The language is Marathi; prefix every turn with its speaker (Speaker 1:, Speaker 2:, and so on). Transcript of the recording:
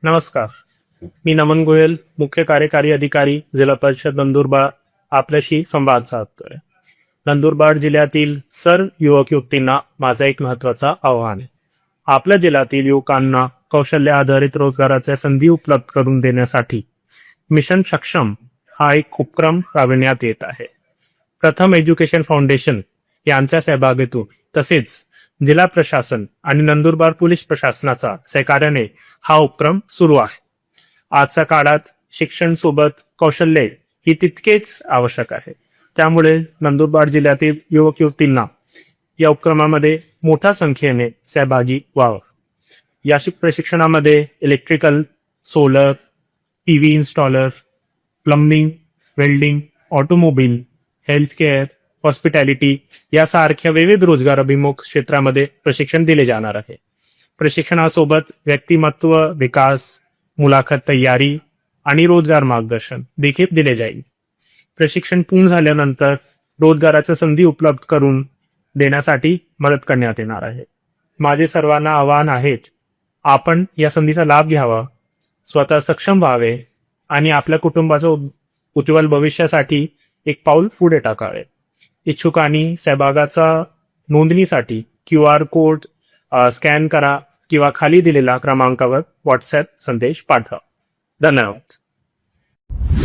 Speaker 1: नमस्कार. मी नमन गोयल, मुख्य कार्यकारी अधिकारी, जिल्हा परिषद नंदुरबार आपल्याशी संवाद साधतोय. नंदुरबार जिल्ह्यातील सर्व युवक युवतींना माझं एक महत्वाचं आव्हान आहे. आपल्या जिल्ह्यातील युवकांना कौशल्य आधारित रोजगाराच्या संधी उपलब्ध करून देण्यासाठी मिशन सक्षम हा एक उपक्रम राबविण्यात येत आहे. प्रथम एज्युकेशन फाउंडेशन यांच्या सहभागातून तसेच जिल्हा प्रशासन आणि नंदुरबार पोलीस प्रशासनाचा सहकार्याने हा उपक्रम सुरू आहे. आजच्या काळात शिक्षण सोबत कौशल्य ही तितकेच आवश्यक आहे. त्यामुळे नंदुरबार जिल्ह्यातील युवक युवतींना या उपक्रमामध्ये मोठ्या संख्येने सहभागी व्हावं. या प्रशिक्षणामध्ये electrical, solar, PV installer, plumbing, welding, automobile, healthcare, hospitality यासारख्या विविध रोजगार अभिमुख क्षेत्रामध्ये प्रशिक्षण दिले जाणार आहे. प्रशिक्षणासोबत व्यक्तिमत्व विकास, मुलाखत तयारी आणि रोजगार मार्गदर्शन देखील दिले जाईल. प्रशिक्षण पूर्ण झाल्यानंतर रोजगाराच्या संधी उपलब्ध करून देण्यासाठी मदत करण्यात येणार आहे. माझे सर्वांना आवाहन आहे, आपण या संधीचा लाभ घ्यावा, स्वतः सक्षम व्हावे आणि आपल्या कुटुंबाच्या उज्ज्वल भविष्यासाठी एक पाऊल पुढे टाकावे. इच्छुकांनी सहभागाचा नोंदणीसाठी QR कोड स्कॅन करा किंवा खाली दिलेल्या क्रमांकावर व्हॉट्सअप संदेश पाठवा. धन्यवाद.